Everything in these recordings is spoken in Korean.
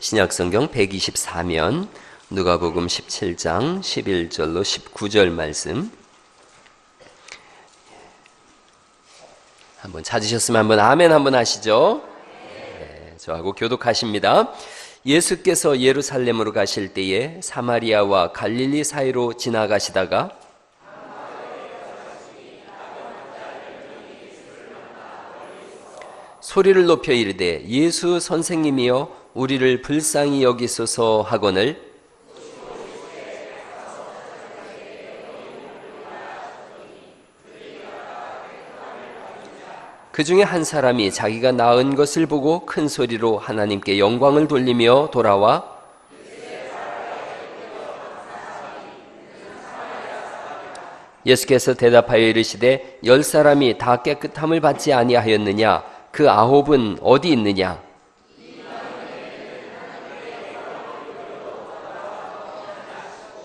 신약성경 124면 누가복음 17장 11절로 19절 말씀 한번 찾으셨으면 한번 아멘 한번 하시죠. 네, 저하고 교독하십니다. 예수께서 예루살렘으로 가실 때에 사마리아와 갈릴리 사이로 지나가시다가 소리를 높여 이르되 예수 선생님이여 우리를 불쌍히 여기소서 하거늘 그 중에 한 사람이 자기가 낳은 것을 보고 큰 소리로 하나님께 영광을 돌리며 돌아와 예수께서 대답하여 이르시되 10사람이 다 깨끗함을 받지 아니하였느냐 그 9은 어디 있느냐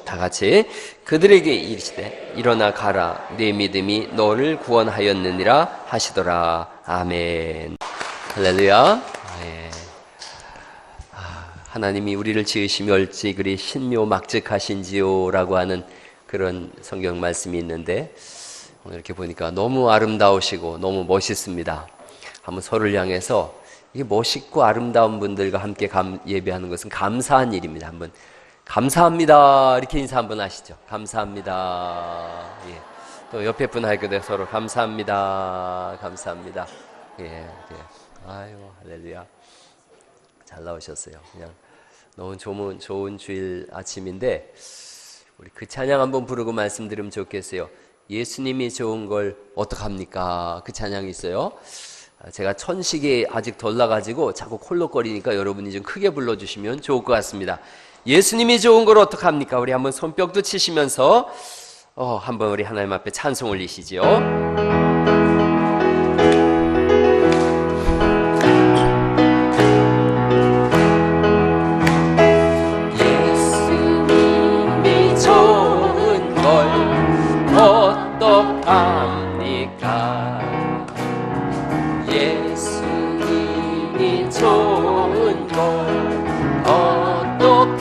다 같이 그들에게 이르시되 일어나 가라 네 믿음이 너를 구원하였느니라 하시더라. 아멘. 할렐루야. 네. 하나님이 우리를 지으시며 어찌 그리 신묘막직하신지요 라고 하는 그런 성경 말씀이 있는데 오늘 이렇게 보니까 너무 아름다우시고 너무 멋있습니다. 한번 서로를 향해서 이게 멋있고 아름다운 분들과 함께 예배하는 것은 감사한 일입니다. 한번 감사합니다 이렇게 인사 한번 하시죠. 감사합니다. 예. 또 옆에 분하고도 서로 감사합니다. 감사합니다. 예. 예. 아유 할렐루야. 잘 나오셨어요. 그냥 너무 좋은 주일 아침인데 우리 그 찬양 한번 부르고 말씀드리면 좋겠어요. 예수님이 좋은 걸 어떡합니까? 그 찬양이 있어요. 제가 천식이 아직 덜 나가지고 자꾸 콜록거리니까 여러분이 좀 크게 불러주시면 좋을 것 같습니다. 예수님이 좋은 걸 어떡합니까? 우리 한번 손뼉도 치시면서 한번 우리 하나님 앞에 찬송 올리시죠. 예수님이 좋은 걸 어떡합니까? 예수님이 좋은 걸 어떡합니까?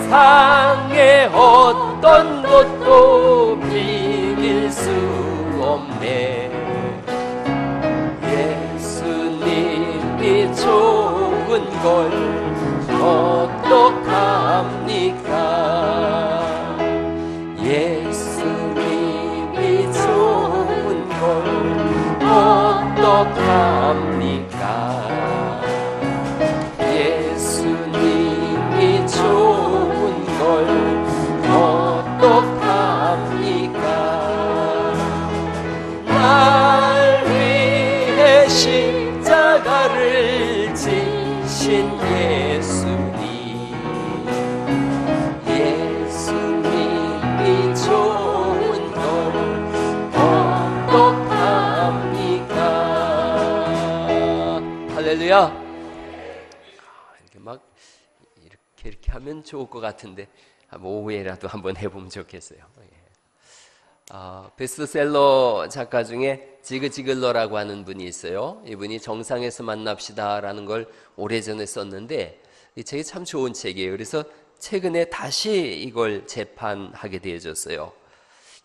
세상에 어떤 것도 비길 수 없네. 예수님이 좋은 걸 어떡합니까? 예수님이 좋은 걸 어떡합니까? 예수님이 좋은 걸 어떡합니까? 날 위해 십자가를 지신 예수님 예수님이 좋은 걸 어떡합니까? 할렐루야. 이렇게 하면 좋을 것 같은데 오후에라도 한번 해보면 좋겠어요. 베스트셀러 작가 중에 지그 지글러라고 하는 분이 있어요. 이분이 정상에서 만납시다라는 걸 오래전에 썼는데 이 책이 참 좋은 책이에요. 그래서 최근에 다시 이걸 재판하게 되어졌어요.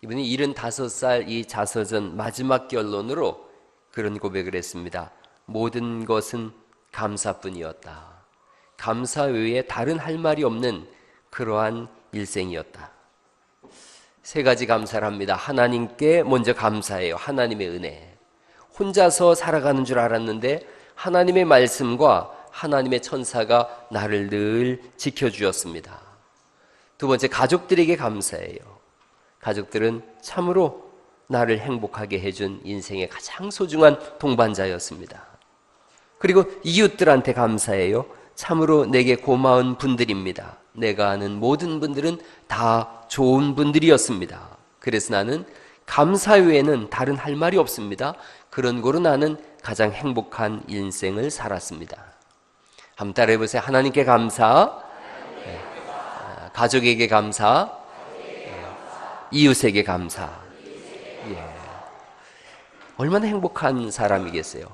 이분이 75살 이 자서전 마지막 결론으로 그런 고백을 했습니다. 모든 것은 감사뿐이었다. 감사 외에 다른 할 말이 없는 그러한 일생이었다. 3가지 감사를 합니다. 하나님께 먼저 감사해요. 하나님의 은혜. 혼자서 살아가는 줄 알았는데 하나님의 말씀과 하나님의 천사가 나를 늘 지켜주었습니다. 2번째, 가족들에게 감사해요. 가족들은 참으로 나를 행복하게 해준 인생의 가장 소중한 동반자였습니다. 그리고 이웃들한테 감사해요. 참으로 내게 고마운 분들입니다. 내가 아는 모든 분들은 다 좋은 분들이었습니다. 그래서 나는 감사 외에는 다른 할 말이 없습니다. 그런 거로 나는 가장 행복한 인생을 살았습니다. 한번 따라해 보세요. 하나님께 감사, 가족에게 감사, 이웃에게 감사. 예. 얼마나 행복한 사람이겠어요.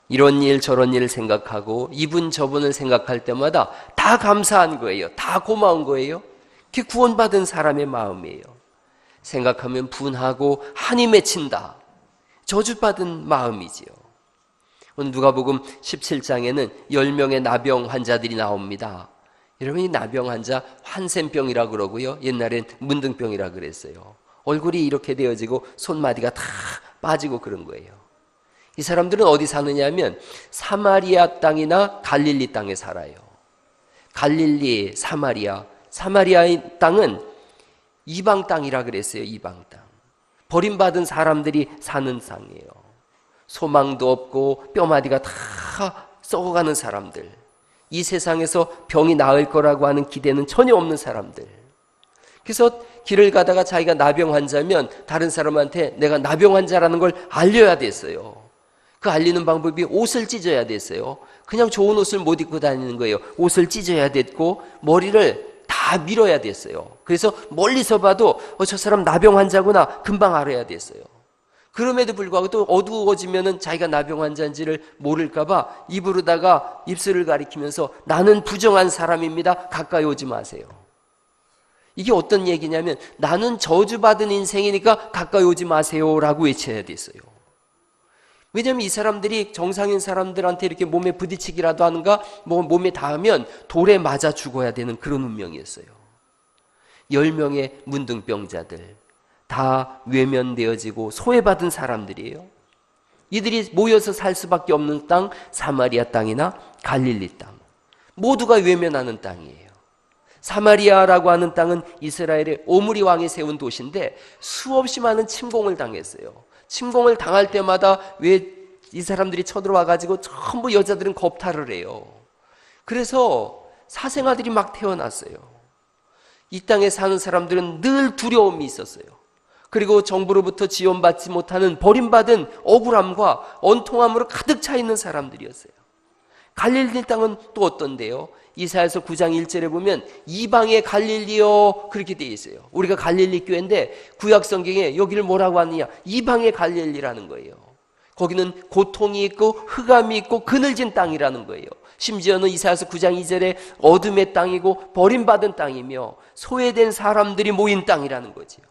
이런 일 저런 일을 생각하고 이분 저분을 생각할 때마다 다 감사한 거예요. 다 고마운 거예요. 그게 구원받은 사람의 마음이에요. 생각하면 분하고 한이 맺힌다. 저주받은 마음이지요. 오늘 누가복음 17장에는 10명의 나병 환자들이 나옵니다. 여러분, 이 나병 환자 한센병이라고 그러고요. 옛날엔 문둥병이라고 그랬어요. 얼굴이 이렇게 되어지고 손마디가 다 빠지고 그런 거예요. 이 사람들은 어디 사느냐면 사마리아 땅이나 갈릴리 땅에 살아요. 갈릴리, 사마리아의 땅은 이방 땅이라 그랬어요. 이방 땅. 버림받은 사람들이 사는 땅이에요. 소망도 없고 뼈마디가 다 썩어가는 사람들, 이 세상에서 병이 나을 거라고 하는 기대는 전혀 없는 사람들. 그래서 길을 가다가 자기가 나병 환자면 다른 사람한테 내가 나병 환자라는 걸 알려야 됐어요. 그 알리는 방법이 옷을 찢어야 됐어요. 그냥 좋은 옷을 못 입고 다니는 거예요. 옷을 찢어야 됐고 머리를 다 밀어야 됐어요. 그래서 멀리서 봐도 저 사람 나병 환자구나 금방 알아야 됐어요. 그럼에도 불구하고 또 어두워지면은 자기가 나병 환자인지를 모를까봐 입으로다가 입술을 가리키면서 나는 부정한 사람입니다. 가까이 오지 마세요. 이게 어떤 얘기냐면 나는 저주받은 인생이니까 가까이 오지 마세요라고 외쳐야 됐어요. 왜냐하면 이 사람들이 정상인 사람들한테 이렇게 몸에 부딪히기라도 하는가 몸에 닿으면 돌에 맞아 죽어야 되는 그런 운명이었어요. 10명의 문둥병자들 다 외면되어지고 소외받은 사람들이에요. 이들이 모여서 살 수밖에 없는 땅, 사마리아 땅이나 갈릴리 땅, 모두가 외면하는 땅이에요. 사마리아라고 하는 땅은 이스라엘의 오므리 왕이 세운 도시인데 수없이 많은 침공을 당했어요. 침공을 당할 때마다 왜 이 사람들이 쳐들어와가지고 전부 여자들은 겁탈을 해요. 그래서 사생아들이 막 태어났어요. 이 땅에 사는 사람들은 늘 두려움이 있었어요. 그리고 정부로부터 지원받지 못하는 버림받은 억울함과 원통함으로 가득 차 있는 사람들이었어요. 갈릴리 땅은 또 어떤데요? 이사야서 9장 1절에 보면 이방의 갈릴리요 그렇게 되어 있어요. 우리가 갈릴리 교회인데 구약 성경에 여기를 뭐라고 하느냐? 이방의 갈릴리라는 거예요. 거기는 고통이 있고 흑암이 있고 그늘진 땅이라는 거예요. 심지어는 이사야서 9장 2절에 어둠의 땅이고 버림받은 땅이며 소외된 사람들이 모인 땅이라는 거죠.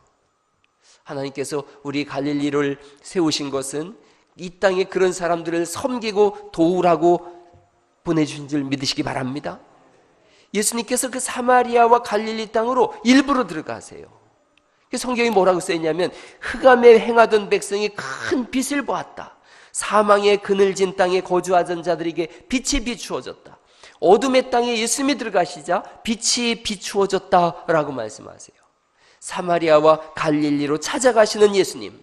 하나님께서 우리 갈릴리를 세우신 것은 이 땅에 그런 사람들을 섬기고 도우라고 보내주신 줄 믿으시기 바랍니다. 예수님께서 그 사마리아와 갈릴리 땅으로 일부러 들어가세요. 성경이 뭐라고 써있냐면 흑암에 행하던 백성이 큰 빛을 보았다. 사망의 그늘진 땅에 거주하던 자들에게 빛이 비추어졌다. 어둠의 땅에 예수님이 들어가시자 빛이 비추어졌다라고 말씀하세요. 사마리아와 갈릴리로 찾아가시는 예수님,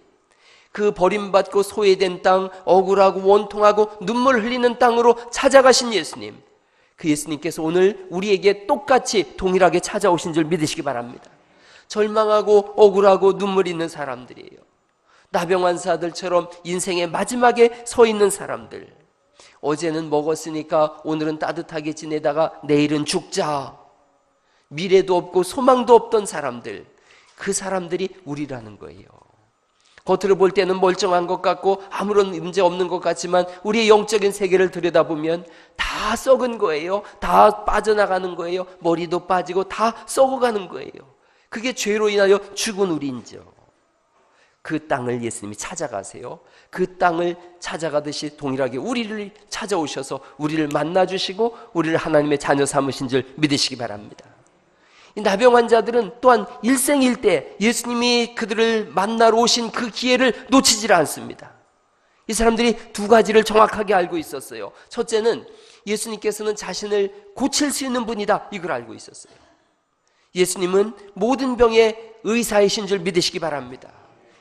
그 버림받고 소외된 땅, 억울하고 원통하고 눈물 흘리는 땅으로 찾아가신 예수님, 그 예수님께서 오늘 우리에게 똑같이 동일하게 찾아오신 줄 믿으시기 바랍니다. 절망하고 억울하고 눈물 있는 사람들이에요. 나병 환자들처럼 인생의 마지막에 서 있는 사람들, 어제는 먹었으니까 오늘은 따뜻하게 지내다가 내일은 죽자, 미래도 없고 소망도 없던 사람들, 그 사람들이 우리라는 거예요. 겉으로 볼 때는 멀쩡한 것 같고 아무런 문제 없는 것 같지만 우리의 영적인 세계를 들여다보면 다 썩은 거예요. 다 빠져나가는 거예요. 머리도 빠지고 다 썩어가는 거예요. 그게 죄로 인하여 죽은 우리인지요. 그 땅을 예수님이 찾아가세요. 그 땅을 찾아가듯이 동일하게 우리를 찾아오셔서 우리를 만나주시고 우리를 하나님의 자녀 삼으신 줄 믿으시기 바랍니다. 이 나병 환자들은 또한 일생일대 예수님이 그들을 만나러 오신 그 기회를 놓치질 않습니다. 이 사람들이 두 가지를 정확하게 알고 있었어요. 첫째는 예수님께서는 자신을 고칠 수 있는 분이다, 이걸 알고 있었어요. 예수님은 모든 병의 의사이신 줄 믿으시기 바랍니다.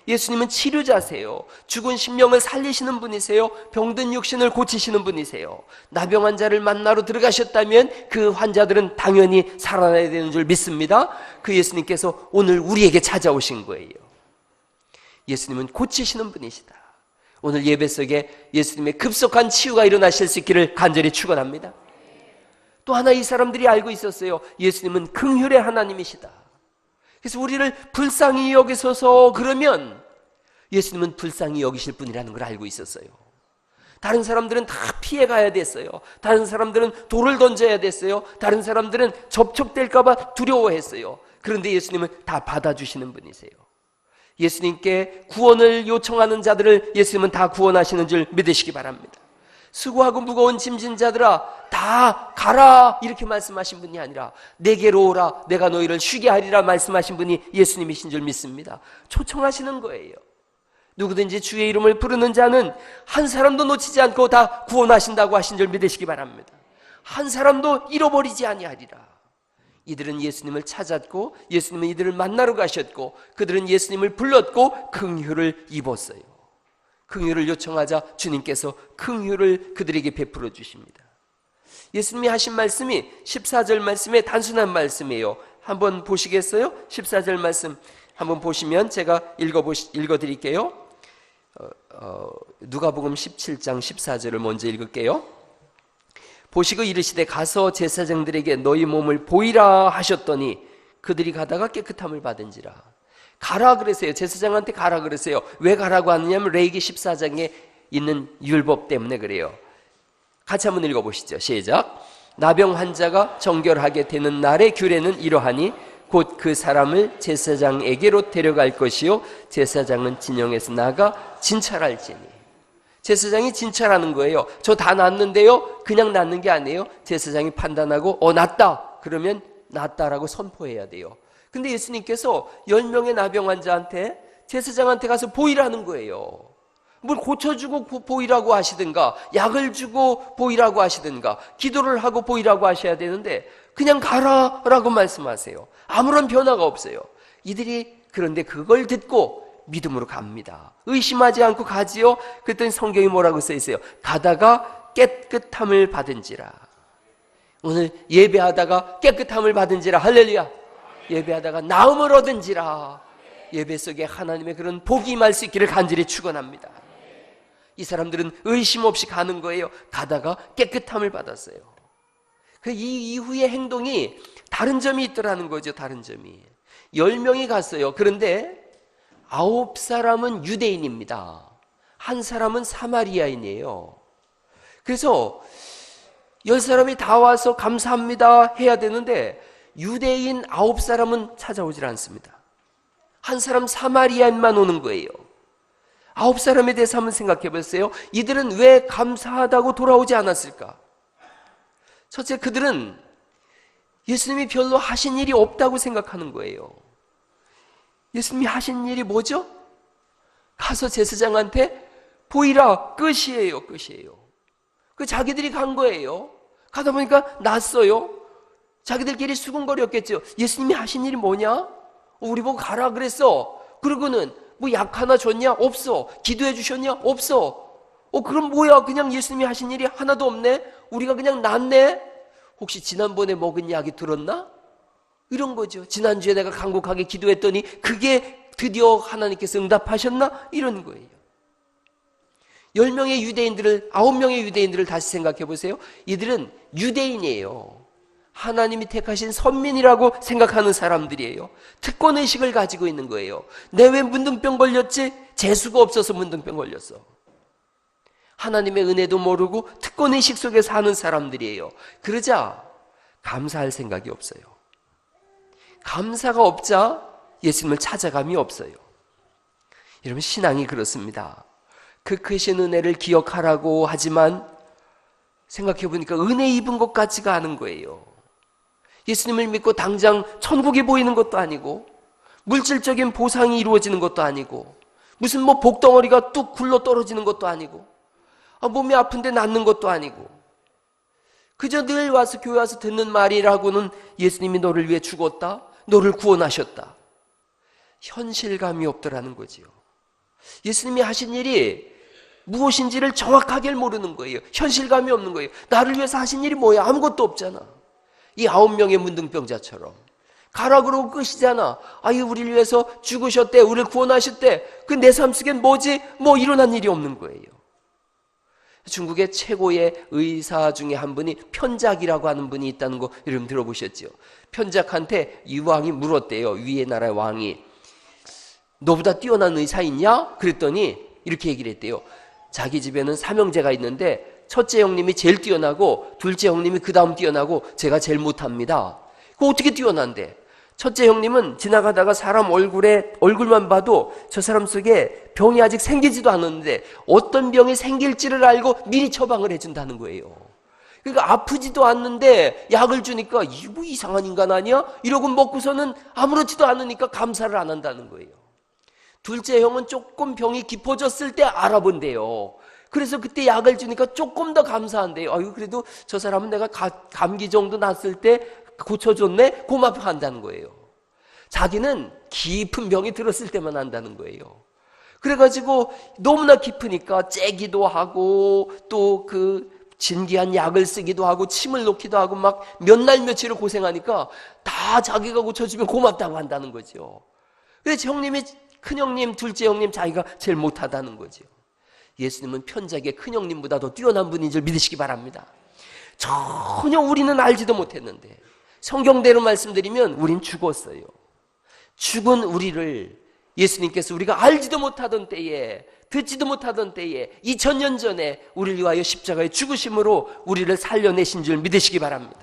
예수님은 치료자세요. 죽은 심령을 살리시는 분이세요. 병든 육신을 고치시는 분이세요. 나병 환자를 만나러 들어가셨다면 그 환자들은 당연히 살아나야 되는 줄 믿습니다. 그 예수님께서 오늘 우리에게 찾아오신 거예요. 예수님은 고치시는 분이시다. 오늘 예배 속에 예수님의 급속한 치유가 일어나실 수 있기를 간절히 축원합니다. 또 하나 이 사람들이 알고 있었어요. 예수님은 긍휼의 하나님이시다. 그래서 우리를 불쌍히 여기소서 그러면 예수님은 불쌍히 여기실 분이라는 걸 알고 있었어요. 다른 사람들은 다 피해 가야 됐어요. 다른 사람들은 돌을 던져야 됐어요. 다른 사람들은 접촉될까 봐 두려워했어요. 그런데 예수님은 다 받아주시는 분이세요. 예수님께 구원을 요청하는 자들을 예수님은 다 구원하시는 줄 믿으시기 바랍니다. 수고하고 무거운 짐진 자들아 다 가라 이렇게 말씀하신 분이 아니라 내게로 오라 내가 너희를 쉬게 하리라 말씀하신 분이 예수님이신 줄 믿습니다. 초청하시는 거예요. 누구든지 주의 이름을 부르는 자는 한 사람도 놓치지 않고 다 구원하신다고 하신 줄 믿으시기 바랍니다. 한 사람도 잃어버리지 아니하리라. 이들은 예수님을 찾았고 예수님은 이들을 만나러 가셨고 그들은 예수님을 불렀고 긍휼을 입었어요. 긍휼을 요청하자 주님께서 긍휼을 그들에게 베풀어 주십니다. 예수님이 하신 말씀이 14절 말씀의 단순한 말씀이에요. 한번 보시겠어요? 14절 말씀 한번 보시면 제가 읽어드릴게요. 누가복음 17장 14절을 먼저 읽을게요. 보시고 이르시되 가서 제사장들에게 너희 몸을 보이라 하셨더니 그들이 가다가 깨끗함을 받은지라. 가라 그랬어요. 제사장한테 가라 그랬어요. 왜 가라고 하느냐면 레위기 14장에 있는 율법 때문에 그래요. 같이 한번 읽어보시죠. 시작. 나병 환자가 정결하게 되는 날의 규례는 이러하니 곧 그 사람을 제사장에게로 데려갈 것이요 제사장은 진영에서 나가 진찰할지니. 제사장이 진찰하는 거예요. 저 다 낫는데요. 그냥 낫는 게 아니에요. 제사장이 판단하고 낫다 그러면 낫다라고 선포해야 돼요. 근데 예수님께서 10명의 나병 환자한테 제사장한테 가서 보이라는 거예요. 뭘 고쳐주고 보이라고 하시든가 약을 주고 보이라고 하시든가 기도를 하고 보이라고 하셔야 되는데 그냥 가라라고 말씀하세요. 아무런 변화가 없어요. 이들이 그런데 그걸 듣고 믿음으로 갑니다. 의심하지 않고 가지요. 그랬더니 성경이 뭐라고 써 있어요? 가다가 깨끗함을 받은지라. 오늘 예배하다가 깨끗함을 받은지라. 할렐루야. 예배하다가 나음을 얻은지라. 예배 속에 하나님의 그런 복이 임할 수 있기를 간절히 축원합니다. 이 사람들은 의심 없이 가는 거예요. 가다가 깨끗함을 받았어요. 이 이후의 행동이 다른 점이 있더라는 거죠. 다른 점이 10명이 갔어요. 그런데 9사람은 유대인입니다. 한 사람은 사마리아인이에요. 그래서 10사람이 다 와서 감사합니다 해야 되는데 유대인 9사람은 찾아오질 않습니다. 한 사람 사마리아인만 오는 거예요. 9사람에 대해서 한번 생각해 보세요. 이들은 왜 감사하다고 돌아오지 않았을까? 첫째, 그들은 예수님이 별로 하신 일이 없다고 생각하는 거예요. 예수님이 하신 일이 뭐죠? 가서 제사장한테 보이라. 끝이에요. 끝이에요. 그 자기들이 간 거예요. 가다 보니까 났어요. 자기들끼리 수군거렸겠죠. 예수님이 하신 일이 뭐냐? 우리 보고 가라 그랬어. 그러고는 뭐 약 하나 줬냐? 없어. 기도해 주셨냐? 없어. 그럼 뭐야? 그냥 예수님이 하신 일이 하나도 없네? 우리가 그냥 낫네? 혹시 지난번에 먹은 약이 들었나? 이런 거죠. 지난주에 내가 간곡하게 기도했더니 그게 드디어 하나님께서 응답하셨나? 이런 거예요. 10명의 유대인들을 9명의 유대인들을 다시 생각해 보세요. 이들은 유대인이에요. 하나님이 택하신 선민이라고 생각하는 사람들이에요. 특권의식을 가지고 있는 거예요. 내 왜 문둥병 걸렸지? 재수가 없어서 문둥병 걸렸어. 하나님의 은혜도 모르고 특권의식 속에 사는 사람들이에요. 그러자 감사할 생각이 없어요. 감사가 없자 예수님을 찾아감이 없어요. 여러분, 신앙이 그렇습니다. 그 크신 은혜를 기억하라고 하지만 생각해 보니까 은혜 입은 것 같지가 않은 거예요. 예수님을 믿고 당장 천국이 보이는 것도 아니고 물질적인 보상이 이루어지는 것도 아니고 무슨 뭐 복덩어리가 뚝 굴러 떨어지는 것도 아니고 몸이 아픈데 낫는 것도 아니고 그저 늘 와서 교회 와서 듣는 말이라고는 예수님이 너를 위해 죽었다, 너를 구원하셨다. 현실감이 없더라는 거지요. 예수님이 하신 일이 무엇인지를 정확하게 모르는 거예요. 현실감이 없는 거예요. 나를 위해서 하신 일이 뭐야? 아무것도 없잖아. 이 9명의 문둥병자처럼 가라 그러고 끝이잖아. 우리를 위해서 죽으셨대, 우리를 구원하셨대. 그 내 삶 속엔 뭐지? 뭐 일어난 일이 없는 거예요. 중국의 최고의 의사 중에 한 분이 편작이라고 하는 분이 있다는 거 여러분 들어보셨죠? 편작한테 이 왕이 물었대요. 위의 나라의 왕이 너보다 뛰어난 의사 있냐? 그랬더니 이렇게 얘기를 했대요. 자기 집에는 삼형제가 있는데 첫째 형님이 제일 뛰어나고 둘째 형님이 그 다음 뛰어나고 제가 제일 못합니다. 그거 어떻게 뛰어난데? 첫째 형님은 지나가다가 사람 얼굴만 봐도 저 사람 속에 병이 아직 생기지도 않았는데 어떤 병이 생길지를 알고 미리 처방을 해준다는 거예요. 그러니까 아프지도 않는데 약을 주니까 이거 뭐 이상한 인간 아니야? 이러고 먹고서는 아무렇지도 않으니까 감사를 안 한다는 거예요. 둘째 형은 조금 병이 깊어졌을 때 알아본대요. 그래서 그때 약을 주니까 조금 더 감사한대요. 아유, 그래도 저 사람은 내가 감기 정도 났을 때 고쳐줬네? 고맙한다는 거예요. 자기는 깊은 병이 들었을 때만 안다는 거예요. 그래가지고 너무나 깊으니까 째기도 하고 또 그 진기한 약을 쓰기도 하고 침을 놓기도 하고 막 몇 날 며칠을 고생하니까 다 자기가 고쳐주면 고맙다고 한다는 거죠. 그래서 형님이 큰형님, 둘째 형님 자기가 제일 못하다는 거죠. 예수님은 편작의 큰형님보다 더 뛰어난 분인 줄 믿으시기 바랍니다. 전혀 우리는 알지도 못했는데 성경대로 말씀드리면 우린 죽었어요. 죽은 우리를 예수님께서 우리가 알지도 못하던 때에, 듣지도 못하던 때에 2000년 전에 우리를 위하여 십자가의 죽으심으로 우리를 살려내신 줄 믿으시기 바랍니다.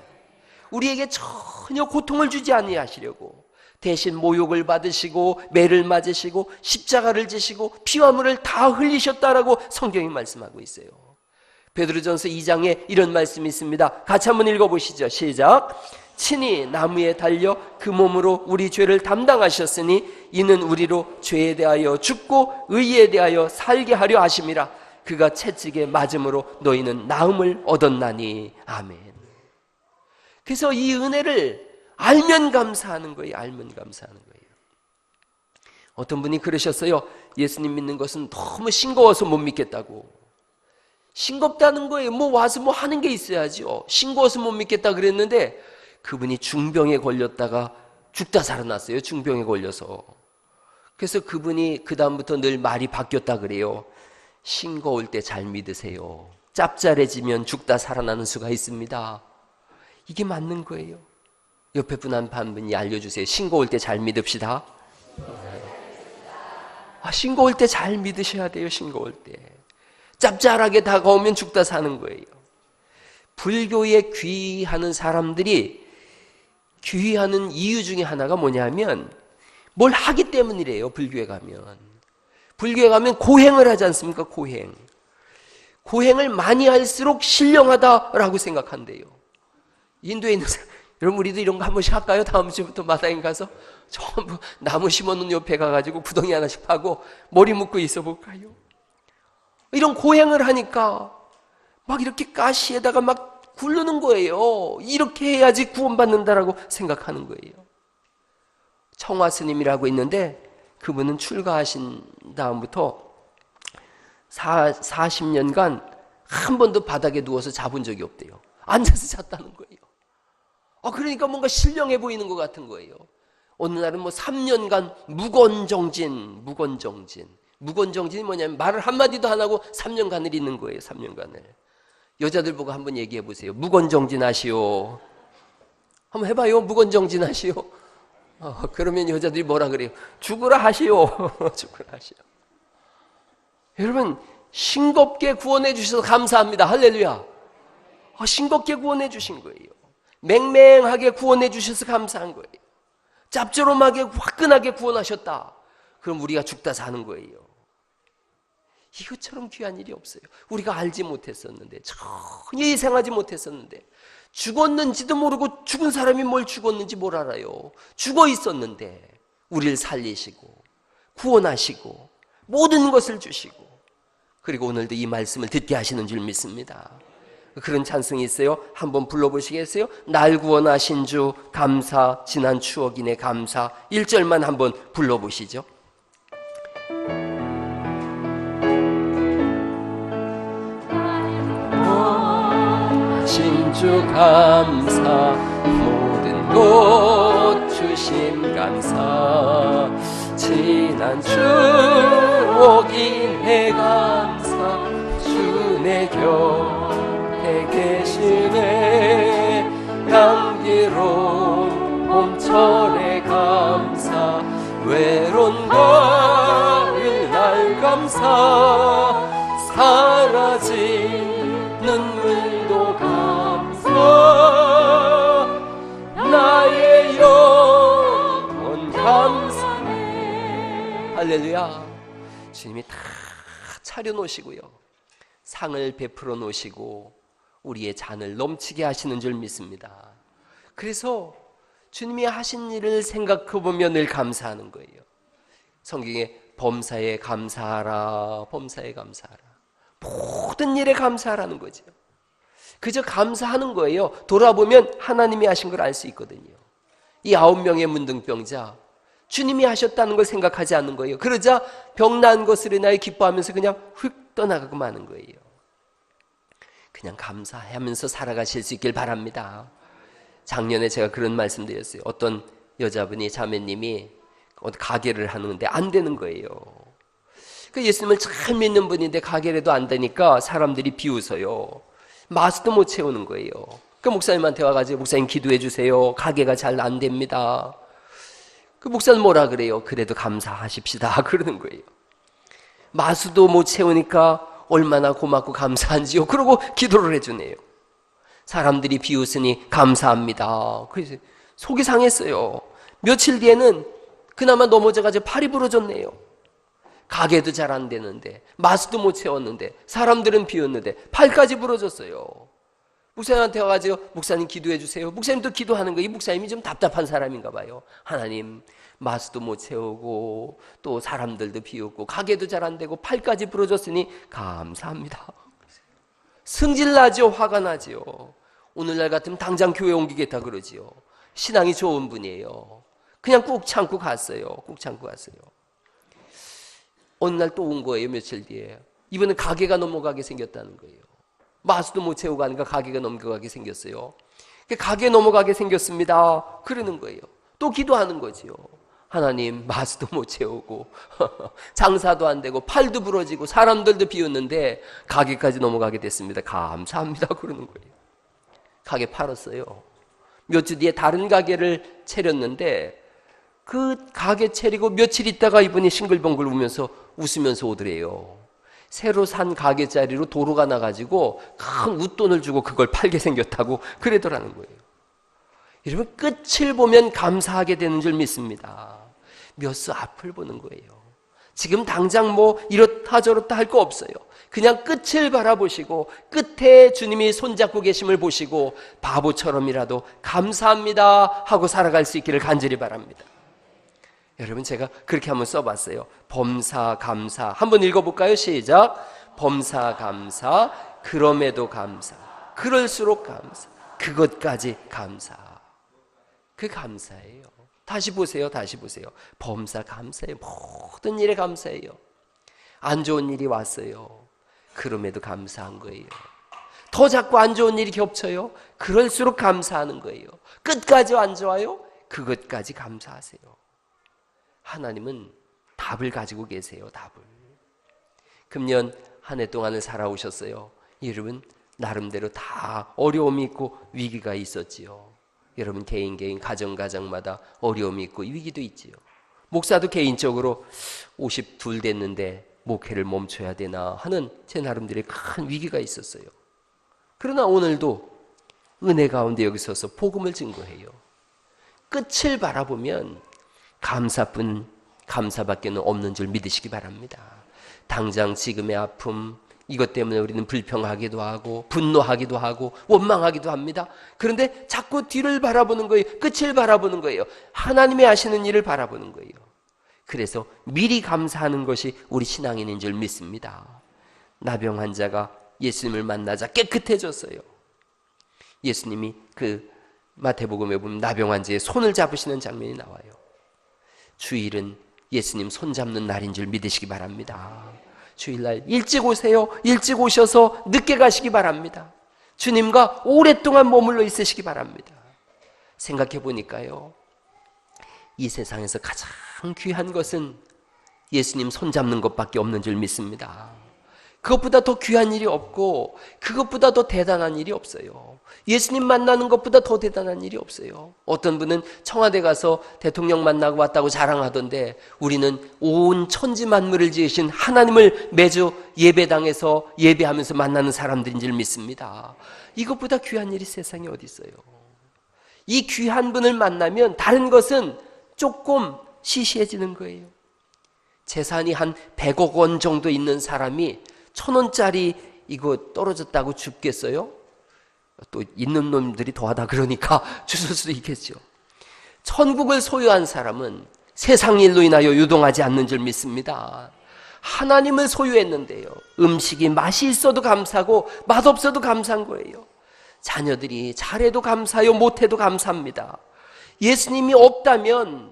우리에게 전혀 고통을 주지 아니하시려고 대신 모욕을 받으시고 매를 맞으시고 십자가를 지시고 피와 물을 다 흘리셨다라고 성경이 말씀하고 있어요. 베드로전서 2장에 이런 말씀이 있습니다. 같이 한번 읽어보시죠. 시작. 친히 나무에 달려 그 몸으로 우리 죄를 담당하셨으니 이는 우리로 죄에 대하여 죽고 의에 대하여 살게 하려 하심이라. 그가 채찍에 맞음으로 너희는 나음을 얻었나니. 아멘. 그래서 이 은혜를 알면 감사하는 거예요. 알면 감사하는 거예요. 어떤 분이 그러셨어요. 예수님 믿는 것은 너무 싱거워서 못 믿겠다고. 싱겁다는 거예요. 뭐 와서 뭐 하는 게 있어야죠. 싱거워서 못 믿겠다 그랬는데 그분이 중병에 걸렸다가 죽다 살아났어요. 중병에 걸려서. 그래서 그분이 그 다음부터 늘 말이 바뀌었다 그래요. 싱거울 때 잘 믿으세요. 짭짤해지면 죽다 살아나는 수가 있습니다. 이게 맞는 거예요. 옆에 분 한 분이 알려주세요. 싱거울 때 잘 믿읍시다. 싱거울 때 잘 믿으셔야 돼요. 싱거울 때. 짭짤하게 다가오면 죽다 사는 거예요. 불교에 귀의하는 사람들이 귀의하는 이유 중에 하나가 뭐냐면 뭘 하기 때문이래요. 불교에 가면 고행을 하지 않습니까? 고행을 많이 할수록 신령하다라고 생각한대요. 인도에 있는 사람, 여러분 우리도 이런 거 한 번씩 할까요? 다음 주부터 마당에 가서 전부 나무 심어놓은 옆에 가가지고 구덩이 하나씩 파고 머리 묶고 있어 볼까요? 이런 고행을 하니까 막 이렇게 가시에다가 막 굴르는 거예요. 이렇게 해야지 구원받는다라고 생각하는 거예요. 청화스님이라고 있는데 그분은 출가하신 다음부터 40년간 한 번도 바닥에 누워서 자본 적이 없대요. 앉아서 잤다는 거예요. 그러니까 뭔가 신령해 보이는 것 같은 거예요. 어느 날은 뭐 3년간 무건정진이 뭐냐면 말을 한마디도 안 하고 3년간을 있는 거예요. 3년간을. 여자들 보고 한번 얘기해 보세요. 무건정진하시오. 한번 해봐요. 무건정진하시오. 그러면 여자들이 뭐라 그래요? 죽으라 하시오. 죽으라 하시오. 여러분 싱겁게 구원해 주셔서 감사합니다. 할렐루야. 싱겁게 구원해 주신 거예요. 맹맹하게 구원해 주셔서 감사한 거예요. 짭조름하게 화끈하게 구원하셨다. 그럼 우리가 죽다 사는 거예요. 이것처럼 귀한 일이 없어요. 우리가 알지 못했었는데, 전혀 예상하지 못했었는데, 죽었는지도 모르고 죽은 사람이 뭘 죽었는지 뭘 알아요. 죽어 있었는데 우리를 살리시고 구원하시고 모든 것을 주시고, 그리고 오늘도 이 말씀을 듣게 하시는 줄 믿습니다. 그런 찬송이 있어요. 한번 불러보시겠어요? 날 구원하신 주 감사, 지난 추억이네 감사. 1절만 한번 불러보시죠. 주 감사, 모든 것 주심 감사, 지난 추억이네 감사, 주 내 곁에 계시네, 향기로운 봄철에 감사, 외로운 가을 날 감사, 할렐루야. 주님이 다 차려놓으시고요, 상을 베풀어 놓으시고 우리의 잔을 넘치게 하시는 줄 믿습니다. 그래서 주님이 하신 일을 생각해보면 늘 감사하는 거예요. 성경에 범사에 감사하라, 범사에 감사하라, 모든 일에 감사하라는 거죠. 그저 감사하는 거예요. 돌아보면 하나님이 하신 걸 알 수 있거든요. 이 9명의 문둥병자, 주님이 하셨다는 걸 생각하지 않는 거예요. 그러자 병난 것을 인하여 기뻐하면서 그냥 휙 떠나가고 마는 거예요. 그냥 감사하면서 살아가실 수 있길 바랍니다. 작년에 제가 그런 말씀 드렸어요. 어떤 여자분이, 자매님이 가게를 하는데 안 되는 거예요. 그 예수님을 잘 믿는 분인데 가게를 해도 안 되니까 사람들이 비웃어요. 마스도 못 채우는 거예요. 그 목사님한테 와가지고 목사님 기도해 주세요. 가게가 잘 안 됩니다. 그 목사는 뭐라 그래요? 그래도 감사하십시다 그러는 거예요. 마수도 못 채우니까 얼마나 고맙고 감사한지요. 그러고 기도를 해주네요. 사람들이 비웃으니 감사합니다. 그래서 속이 상했어요. 며칠 뒤에는 그나마 넘어져가지고 팔이 부러졌네요. 가게도 잘 안 되는데, 마수도 못 채웠는데, 사람들은 비웃는데 팔까지 부러졌어요. 목사님한테 와가지고 목사님 기도해 주세요. 목사님도 기도하는 거예요. 이 목사님이 좀 답답한 사람인가 봐요. 하나님, 마수도 못 채우고 또 사람들도 비웃고 가게도 잘 안 되고 팔까지 부러졌으니 감사합니다. 승질나죠. 화가 나죠. 오늘날 같으면 당장 교회 옮기겠다 그러지요. 신앙이 좋은 분이에요. 그냥 꾹 참고 갔어요. 꾹 참고 갔어요. 어느 날 또 온 거예요. 며칠 뒤에. 이번엔 가게가 넘어가게 생겼다는 거예요. 마수도 못 채우고 하니까 가게가 넘어가게 생겼어요. 가게 넘어가게 생겼습니다 그러는 거예요. 또 기도하는 거지요. 하나님, 마수도 못 채우고 장사도 안 되고 팔도 부러지고 사람들도 비웃는데 가게까지 넘어가게 됐습니다. 감사합니다 그러는 거예요. 가게 팔았어요. 몇 주 뒤에 다른 가게를 차렸는데 그 가게 차리고 며칠 있다가 이분이 싱글벙글 웃으면서 오더래요. 새로 산 가게 자리로 도로가 나가지고 큰 웃돈을 주고 그걸 팔게 생겼다고 그러더라는 거예요. 여러분, 끝을 보면 감사하게 되는 줄 믿습니다. 몇 수 앞을 보는 거예요. 지금 당장 뭐 이렇다 저렇다 할 거 없어요. 그냥 끝을 바라보시고 끝에 주님이 손잡고 계심을 보시고 바보처럼이라도 감사합니다 하고 살아갈 수 있기를 간절히 바랍니다. 여러분, 제가 그렇게 한번 써봤어요. 범사 감사. 한번 읽어볼까요? 시작. 범사 감사, 그럼에도 감사, 그럴수록 감사, 그것까지 감사. 그 감사예요. 다시 보세요. 다시 보세요. 범사 감사해요. 모든 일에 감사해요. 안 좋은 일이 왔어요. 그럼에도 감사한 거예요. 더 자꾸 안 좋은 일이 겹쳐요. 그럴수록 감사하는 거예요. 끝까지 안 좋아요. 그것까지 감사하세요. 하나님은 답을 가지고 계세요. 답을. 금년 한 해 동안을 살아오셨어요. 여러분, 나름대로 다 어려움이 있고 위기가 있었지요. 여러분, 개인 가정마다 어려움이 있고 위기도 있지요. 목사도 개인적으로 52 됐는데 목회를 멈춰야 되나 하는 제 나름대로의 큰 위기가 있었어요. 그러나 오늘도 은혜 가운데 여기 서서 복음을 증거해요. 끝을 바라보면 감사밖에는 없는 줄 믿으시기 바랍니다. 당장 지금의 아픔, 이것 때문에 우리는 불평하기도 하고 분노하기도 하고 원망하기도 합니다. 그런데 자꾸 뒤를 바라보는 거예요. 끝을 바라보는 거예요. 하나님이 하시는 일을 바라보는 거예요. 그래서 미리 감사하는 것이 우리 신앙인인 줄 믿습니다. 나병 환자가 예수님을 만나자 깨끗해졌어요. 예수님이 그 마태복음에 보면 나병 환자의 손을 잡으시는 장면이 나와요. 주일은 예수님 손잡는 날인 줄 믿으시기 바랍니다. 주일날 일찍 오세요. 일찍 오셔서 늦게 가시기 바랍니다. 주님과 오랫동안 머물러 있으시기 바랍니다. 생각해 보니까요, 이 세상에서 가장 귀한 것은 예수님 손잡는 것밖에 없는 줄 믿습니다. 그것보다 더 귀한 일이 없고 그것보다 더 대단한 일이 없어요. 예수님 만나는 것보다 더 대단한 일이 없어요. 어떤 분은 청와대 가서 대통령 만나고 왔다고 자랑하던데 우리는 온 천지 만물을 지으신 하나님을 매주 예배당에서 예배하면서 만나는 사람들인 줄 믿습니다. 이것보다 귀한 일이 세상에 어디 있어요. 이 귀한 분을 만나면 다른 것은 조금 시시해지는 거예요. 재산이 한 100억 원 정도 있는 사람이 1,000원짜리 이거 떨어졌다고 줍겠어요? 또 있는 놈들이 더하다 그러니까 주실 수도 있겠죠. 천국을 소유한 사람은 세상 일로 인하여 유동하지 않는 줄 믿습니다. 하나님을 소유했는데요, 음식이 맛이 있어도 감사하고 맛없어도 감사한 거예요. 자녀들이 잘해도 감사해요, 못해도 감사합니다. 예수님이 없다면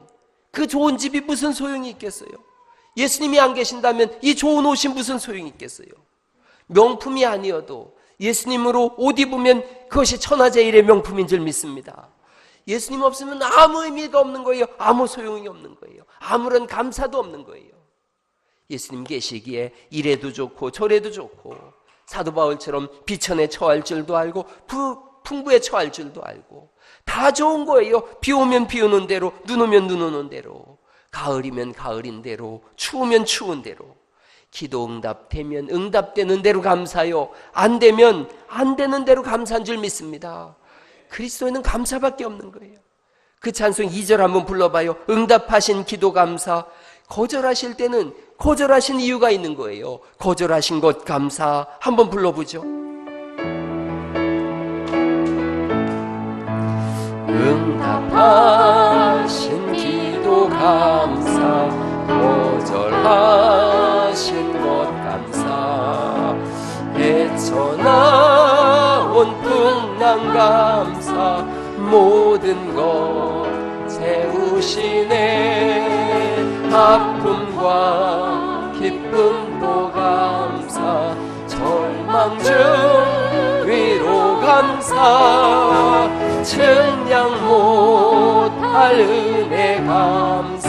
그 좋은 집이 무슨 소용이 있겠어요? 예수님이 안 계신다면 이 좋은 옷이 무슨 소용이 있겠어요? 명품이 아니어도 예수님으로 옷 입으면 그것이 천하제일의 명품인 줄 믿습니다. 예수님 없으면 아무 의미가 없는 거예요. 아무 소용이 없는 거예요. 아무런 감사도 없는 거예요. 예수님 계시기에 이래도 좋고 저래도 좋고, 사도 바울처럼 비천에 처할 줄도 알고 풍부에 처할 줄도 알고, 다 좋은 거예요. 비 오면 비 오는 대로, 눈 오면 눈 오는 대로, 가을이면 가을인 대로, 추우면 추운 대로, 기도 응답되면 응답되는 대로 감사요, 안 되면 안 되는 대로 감사한 줄 믿습니다. 그리스도에는 감사밖에 없는 거예요. 그 찬송 2절 한번 불러봐요. 응답하신 기도 감사. 거절하실 때는 거절하신 이유가 있는 거예요. 거절하신 것 감사. 한번 불러보죠. 응답하신 기도 감사, 거절하신 것 감사, 헤쳐나온 풍랑 감사, 모든 것 채우시네. 아픔과 기쁨도 감사, 절망 중 위로 감사, 측량 못할 은혜 감사,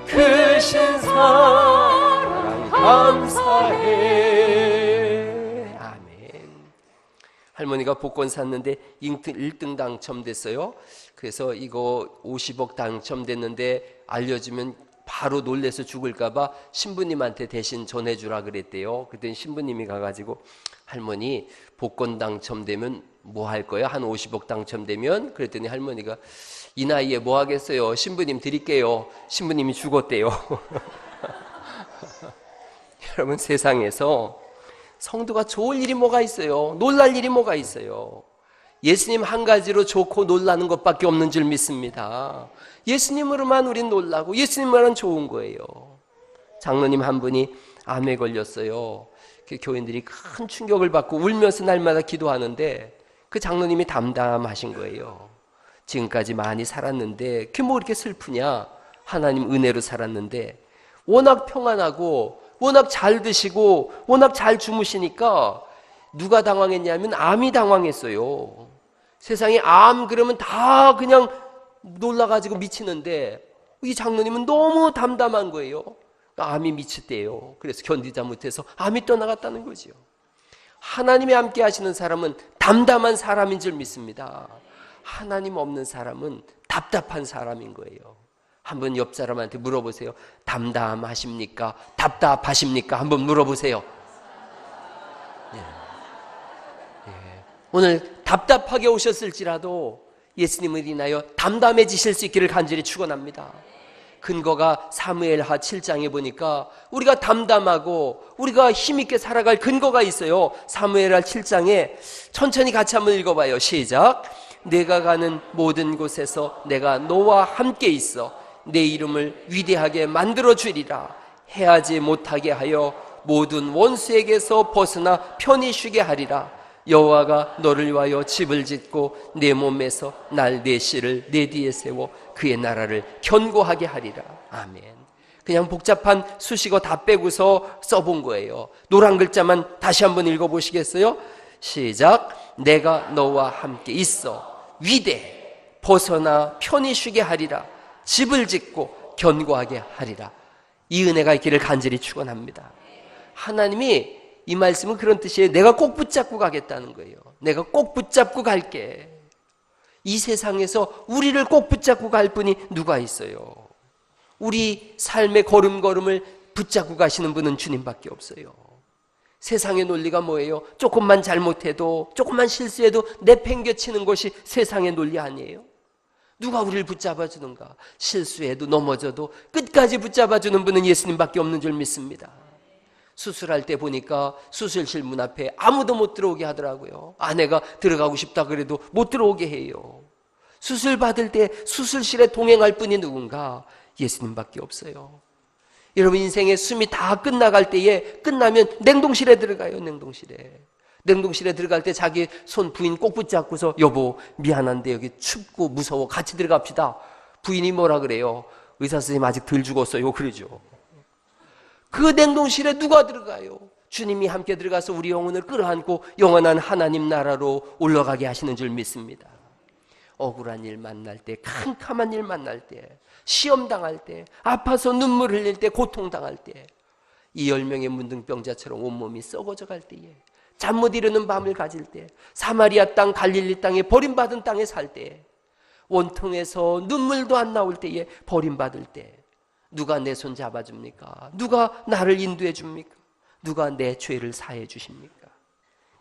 크신 사랑 감사해. 아멘. 할머니가 복권 샀는데 1등 당첨됐어요. 그래서 이거 50억 당첨됐는데 알려주면 바로 놀래서 죽을까봐 신부님한테 대신 전해주라 그랬대요. 그랬더니 신부님이 가가지고, 할머니 복권 당첨되면 뭐 할 거야? 한 50억 당첨되면? 그랬더니 할머니가, 이 나이에 뭐 하겠어요? 신부님 드릴게요. 신부님이 죽었대요. 여러분, 세상에서 성도가 좋을 일이 뭐가 있어요? 놀랄 일이 뭐가 있어요? 예수님 한 가지로 좋고 놀라는 것밖에 없는 줄 믿습니다. 예수님으로만 우린 놀라고 예수님만은 좋은 거예요. 장로님 한 분이 암에 걸렸어요. 그 교인들이 큰 충격을 받고 울면서 날마다 기도하는데 그 장로님이 담담하신 거예요. 지금까지 많이 살았는데 그게 뭐 이렇게 슬프냐? 하나님 은혜로 살았는데 워낙 평안하고 워낙 잘 드시고 워낙 잘 주무시니까 누가 당황했냐면 암이 당황했어요. 세상에 암 그러면 다 그냥 놀라가지고 미치는데 이 장로님은 너무 담담한 거예요. 암이 미쳤대요. 그래서 견디다 못해서 암이 떠나갔다는 거죠. 하나님이 함께 하시는 사람은 담담한 사람인 줄 믿습니다. 하나님 없는 사람은 답답한 사람인 거예요. 한번 옆 사람한테 물어보세요. 담담하십니까? 답답하십니까? 한번 물어보세요. 오늘 답답하게 오셨을지라도 예수님을 인하여 담담해지실 수 있기를 간절히 축원합니다. 근거가 사무엘하 7장에 보니까 우리가 담담하고 우리가 힘있게 살아갈 근거가 있어요. 사무엘하 7장에 천천히 같이 한번 읽어봐요. 시작. 내가 가는 모든 곳에서 내가 너와 함께 있어 내 이름을 위대하게 만들어 주리라. 해하지 못하게 하여 모든 원수에게서 벗어나 편히 쉬게 하리라. 여호와가 너를 위하여 집을 짓고 내 몸에서 날 내실을 내 뒤에 세워 그의 나라를 견고하게 하리라. 아멘. 그냥 복잡한 수식어 다 빼고서 써본 거예요. 노란 글자만 다시 한번 읽어보시겠어요? 시작. 내가 너와 함께 있어 위대 벗어나 편히 쉬게 하리라. 집을 짓고 견고하게 하리라. 이 은혜가 있기를 간절히 축원합니다. 하나님이 이 말씀은 그런 뜻이에요. 내가 꼭 붙잡고 가겠다는 거예요. 내가 꼭 붙잡고 갈게. 이 세상에서 우리를 꼭 붙잡고 갈 분이 누가 있어요? 우리 삶의 걸음걸음을 붙잡고 가시는 분은 주님밖에 없어요. 세상의 논리가 뭐예요? 조금만 잘못해도 조금만 실수해도 내팽개치는 것이 세상의 논리 아니에요? 누가 우리를 붙잡아 주는가? 실수해도 넘어져도 끝까지 붙잡아 주는 분은 예수님밖에 없는 줄 믿습니다. 수술할 때 보니까 수술실 문 앞에 아무도 못 들어오게 하더라고요. 아내가 들어가고 싶다 그래도 못 들어오게 해요. 수술 받을 때 수술실에 동행할 분이 누군가? 예수님밖에 없어요. 여러분, 인생의 숨이 다 끝나갈 때에 끝나면 냉동실에 들어가요. 냉동실에 들어갈 때 자기 손 부인 꼭 붙잡고서 여보 미안한데 여기 춥고 무서워 같이 들어갑시다. 부인이 뭐라 그래요? 의사 선생님 아직 덜 죽었어요 그러죠. 그 냉동실에 누가 들어가요? 주님이 함께 들어가서 우리 영혼을 끌어안고 영원한 하나님 나라로 올라가게 하시는 줄 믿습니다. 억울한 일 만날 때, 캄캄한 일 만날 때, 시험 당할 때, 아파서 눈물 흘릴 때, 고통 당할 때, 이 10명의 문둥병자처럼 온몸이 썩어져 갈 때에, 잠 못 이루는 밤을 가질 때, 사마리아 땅 갈릴리 땅에 버림받은 땅에 살 때, 원통에서 눈물도 안 나올 때에 버림받을 때, 누가 내 손 잡아줍니까? 누가 나를 인도해 줍니까? 누가 내 죄를 사해 주십니까?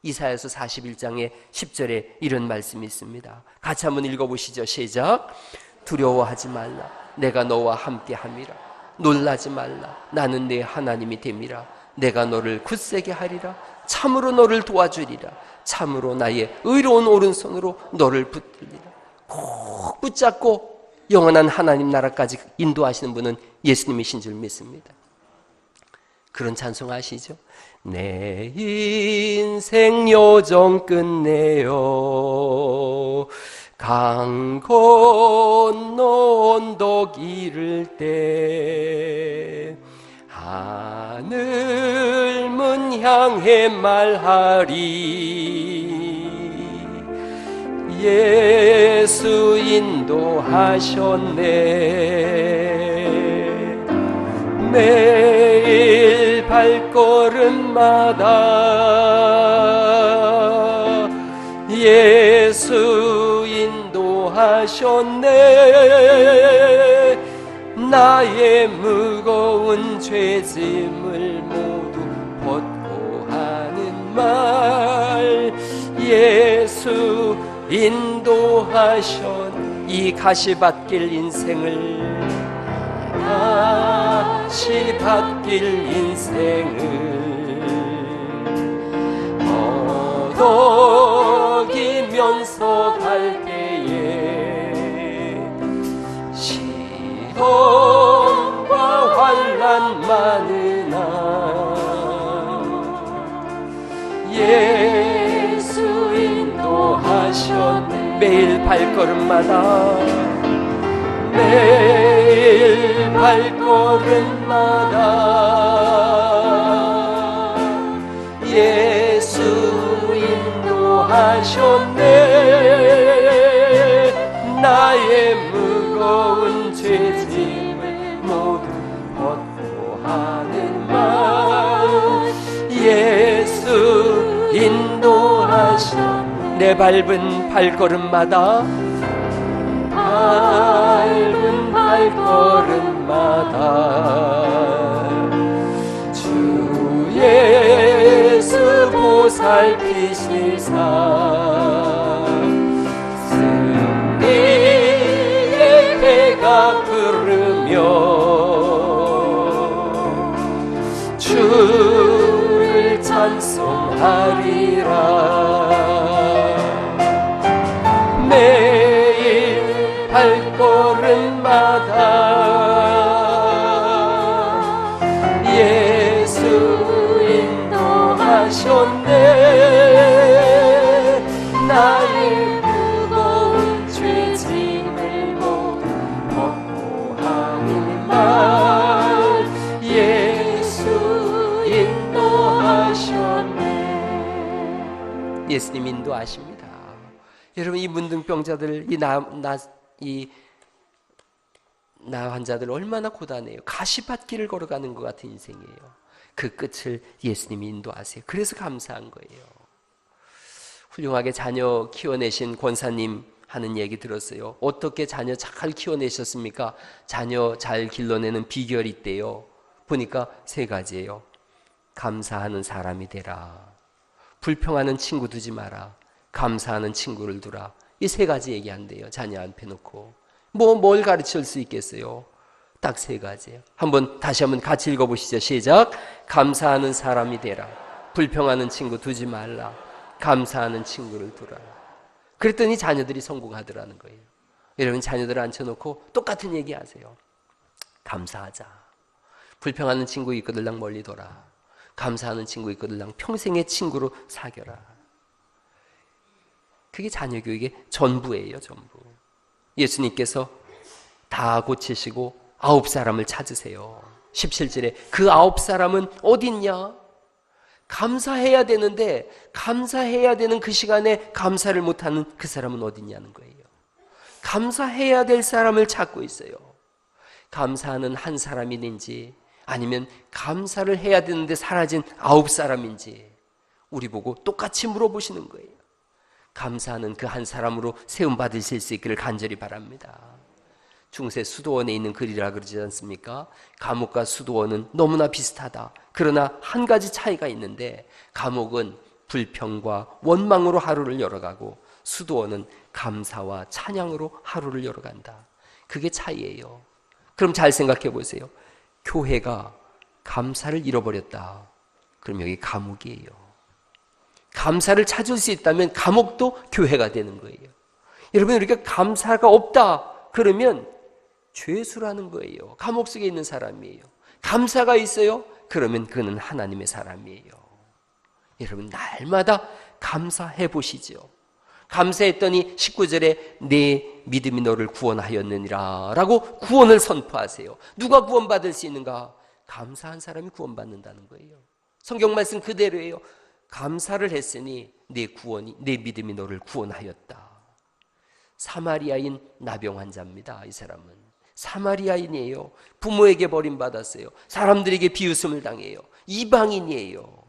이사야서 41장의 10절에 이런 말씀이 있습니다. 같이 한번 읽어보시죠. 시작. 두려워하지 말라. 내가 너와 함께 함이라. 놀라지 말라. 나는 네 하나님이 됨이라. 내가 너를 굳세게 하리라. 참으로 너를 도와주리라. 참으로 나의 의로운 오른손으로 너를 붙들리라. 꼭 붙잡고 영원한 하나님 나라까지 인도하시는 분은 예수님이신 줄 믿습니다. 그런 찬송 아시죠? 내 인생 여정 끝내어 강 건너 언덕 이를 때 하늘 문 향해 말하리 예수 인도하셨네 매일 발걸음마다 예수 인도하셨네 나의 무거운 죄짐을 모두 벗고 하는 말 예수 인도하셨 이 가시밭길 인생을 가시밭길 인생을 어덕이면서 갈 때에 시험과 환난 많으나 예수 인도하셨네 매일 발걸음마다 매일 발걸음마다 예수 인도하셨네 나의 무거운 죄짐을 모두 벗고 하는 말 예수 인도하셨네 내 밟은 발걸음마다 밟은 발걸음마다 주 예수 보살피시사 승리의 배가 부르며 주를 찬송하리라 매일 발걸음마다 예수 인도하셨네 나의 무거운 죄짐을 모두 벗고 하는 말 예수 인도하셨네 예수님 인도하십니다. 여러분 이 문둥병자들 이 나 환자들 얼마나 고단해요. 가시밭길을 걸어가는 것 같은 인생이에요. 그 끝을 예수님이 인도하세요. 그래서 감사한 거예요. 훌륭하게 자녀 키워내신 권사님 하는 얘기 들었어요. 어떻게 자녀 잘 키워내셨습니까? 자녀 잘 길러내는 비결이 있대요. 보니까 3가지예요. 감사하는 사람이 되라. 불평하는 친구 두지 마라. 감사하는 친구를 두라. 이 3가지 얘기한대요. 자녀 앞에 놓고. 뭘 가르칠 수 있겠어요? 딱 세 가지예요. 다시 한번 같이 읽어보시죠. 시작. 감사하는 사람이 되라. 불평하는 친구 두지 말라. 감사하는 친구를 두라. 그랬더니 자녀들이 성공하더라는 거예요. 여러분, 자녀들을 앉혀놓고 똑같은 얘기 하세요. 감사하자. 불평하는 친구 있거들랑 멀리 둬라. 감사하는 친구 있거들랑 평생의 친구로 사겨라. 그게 자녀 교육의 전부예요. 전부. 예수님께서 다 고치시고 9사람을 찾으세요. 17절에 그 9사람은 어딨냐? 감사해야 되는데 감사해야 되는 그 시간에 감사를 못하는 그 사람은 어딨냐는 거예요. 감사해야 될 사람을 찾고 있어요. 감사하는 한 사람이든지 아니면 감사를 해야 되는데 사라진 9사람인지 우리 보고 똑같이 물어보시는 거예요. 감사하는 그 한 사람으로 세움받으실 수 있기를 간절히 바랍니다. 중세 수도원에 있는 글이라 그러지 않습니까? 감옥과 수도원은 너무나 비슷하다. 그러나 한 가지 차이가 있는데 감옥은 불평과 원망으로 하루를 열어가고 수도원은 감사와 찬양으로 하루를 열어간다. 그게 차이예요. 그럼 잘 생각해 보세요. 교회가 감사를 잃어버렸다. 그럼 여기 감옥이에요. 감사를 찾을 수 있다면 감옥도 교회가 되는 거예요. 여러분, 우리가 감사가 없다 그러면 죄수라는 거예요. 감옥 속에 있는 사람이에요. 감사가 있어요? 그러면 그는 하나님의 사람이에요. 여러분, 날마다 감사해 보시죠. 감사했더니 19절에 내 믿음이 너를 구원하였느니라 라고 구원을 선포하세요. 누가 구원받을 수 있는가? 감사한 사람이 구원받는다는 거예요. 성경 말씀 그대로예요. 감사를 했으니 내 믿음이 너를 구원하였다. 사마리아인 나병 환자입니다. 이 사람은 사마리아인이에요. 부모에게 버림받았어요. 사람들에게 비웃음을 당해요. 이방인이에요.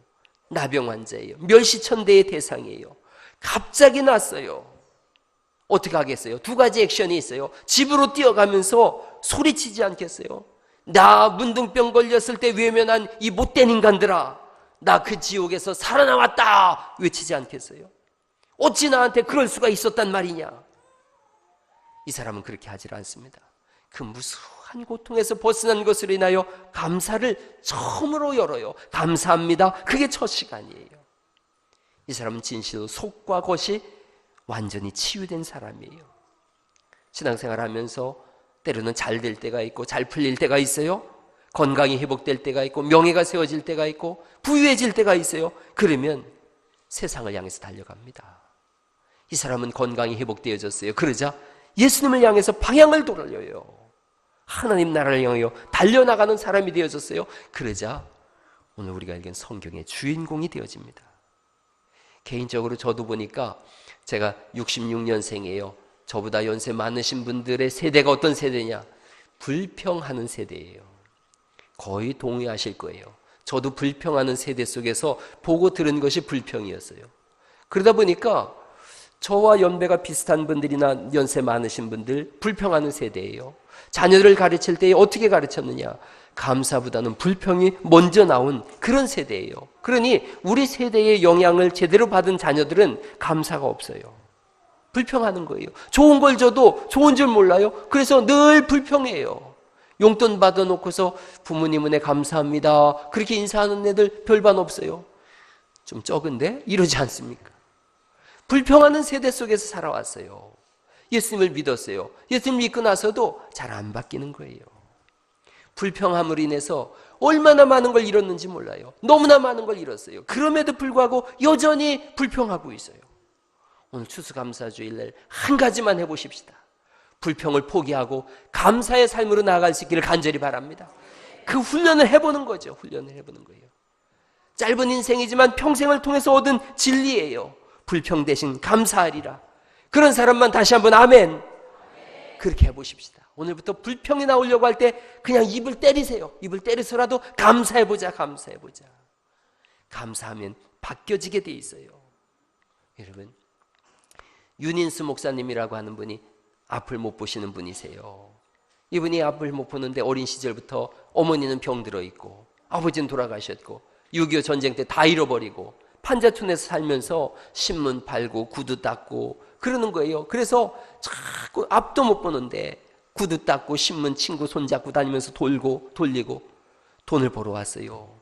나병 환자예요. 멸시천대의 대상이에요. 갑자기 났어요. 어떻게 하겠어요? 두 가지 액션이 있어요. 집으로 뛰어가면서 소리치지 않겠어요? 나 문둥병 걸렸을 때 외면한 이 못된 인간들아, 나 그 지옥에서 살아나왔다 외치지 않겠어요? 어찌 나한테 그럴 수가 있었단 말이냐? 이 사람은 그렇게 하질 않습니다. 그 무수한 고통에서 벗어난 것으로 인하여 감사를 처음으로 열어요. 감사합니다. 그게 첫 시간이에요. 이 사람은 진실로 속과 겉이 완전히 치유된 사람이에요. 신앙생활 하면서 때로는 잘 될 때가 있고 잘 풀릴 때가 있어요. 건강이 회복될 때가 있고 명예가 세워질 때가 있고 부유해질 때가 있어요. 그러면 세상을 향해서 달려갑니다. 이 사람은 건강이 회복되어졌어요. 그러자 예수님을 향해서 방향을 돌려요. 하나님 나라를 향하여 달려나가는 사람이 되어졌어요. 그러자 오늘 우리가 읽은 성경의 주인공이 되어집니다. 개인적으로 저도 보니까 제가 66년생이에요. 저보다 연세 많으신 분들의 세대가 어떤 세대냐? 불평하는 세대예요. 거의 동의하실 거예요. 저도 불평하는 세대 속에서 보고 들은 것이 불평이었어요. 그러다 보니까 저와 연배가 비슷한 분들이나 연세 많으신 분들 불평하는 세대예요. 자녀들을 가르칠 때 어떻게 가르쳤느냐? 감사보다는 불평이 먼저 나온 그런 세대예요. 그러니 우리 세대의 영향을 제대로 받은 자녀들은 감사가 없어요. 불평하는 거예요. 좋은 걸 줘도 좋은 줄 몰라요. 그래서 늘 불평해요. 용돈 받아놓고서 부모님 은혜 감사합니다 그렇게 인사하는 애들 별반 없어요. 좀 적은데? 이러지 않습니까? 불평하는 세대 속에서 살아왔어요. 예수님을 믿었어요. 예수님 믿고 나서도 잘 안 바뀌는 거예요. 불평함으로 인해서 얼마나 많은 걸 잃었는지 몰라요. 너무나 많은 걸 잃었어요. 그럼에도 불구하고 여전히 불평하고 있어요. 오늘 추수감사주일날 한 가지만 해보십시다. 불평을 포기하고 감사의 삶으로 나아갈 수 있기를 간절히 바랍니다. 그 훈련을 해보는 거죠. 훈련을 해보는 거예요. 짧은 인생이지만 평생을 통해서 얻은 진리예요. 불평 대신 감사하리라. 그런 사람만 다시 한번 아멘. 그렇게 해보십시다. 오늘부터 불평이 나오려고 할 때 그냥 입을 때리세요. 입을 때려서라도 감사해보자. 감사해보자. 감사하면 바뀌어지게 돼 있어요. 여러분, 윤인수 목사님이라고 하는 분이 앞을 못 보시는 분이세요. 이분이 앞을 못 보는데 어린 시절부터 어머니는 병들어 있고 아버지는 돌아가셨고 6.25 전쟁 때 다 잃어버리고 판자촌에서 살면서 신문 팔고 구두 닦고 그러는 거예요. 그래서 자꾸 앞도 못 보는데 구두 닦고 신문 친구 손잡고 다니면서 돌리고 돈을 벌어 왔어요.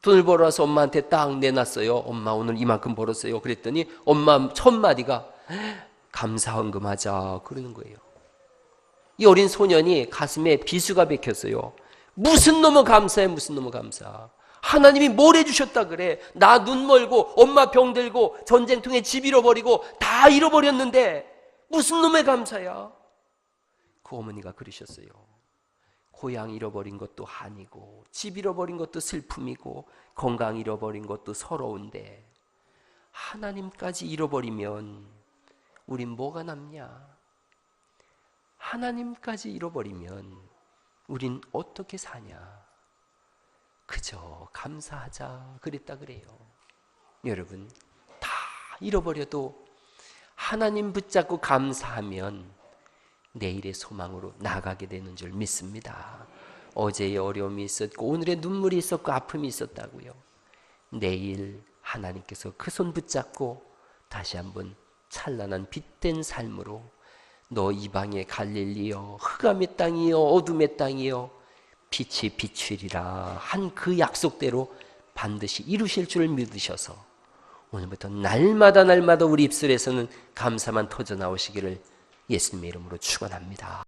돈을 벌어 와서 엄마한테 딱 내놨어요. 엄마 오늘 이만큼 벌었어요. 그랬더니 엄마 첫 마디가 감사헌금 하자 그러는 거예요. 이 어린 소년이 가슴에 비수가 박혔어요. 무슨 놈의 감사해, 무슨 놈의 감사. 하나님이 뭘 해주셨다 그래. 나 눈 멀고 엄마 병들고 전쟁통에 집 잃어버리고 다 잃어버렸는데 무슨 놈의 감사야. 그 어머니가 그러셨어요. 고향 잃어버린 것도 한이고 집 잃어버린 것도 슬픔이고 건강 잃어버린 것도 서러운데 하나님까지 잃어버리면 우린 뭐가 남냐. 하나님까지 잃어버리면 우린 어떻게 사냐. 그저 감사하자 그랬다 그래요. 여러분 다 잃어버려도 하나님 붙잡고 감사하면 내일의 소망으로 나가게 되는 줄 믿습니다. 어제의 어려움이 있었고 오늘의 눈물이 있었고 아픔이 있었다고요. 내일 하나님께서 그 손 붙잡고 다시 한번 찬란한 빛된 삶으로 너 이방의 갈릴리여 흑암의 땅이여 어둠의 땅이여 빛이 비추리라 한 그 약속대로 반드시 이루실 줄 믿으셔서 오늘부터 날마다 우리 입술에서는 감사만 터져 나오시기를 예수님의 이름으로 축원합니다.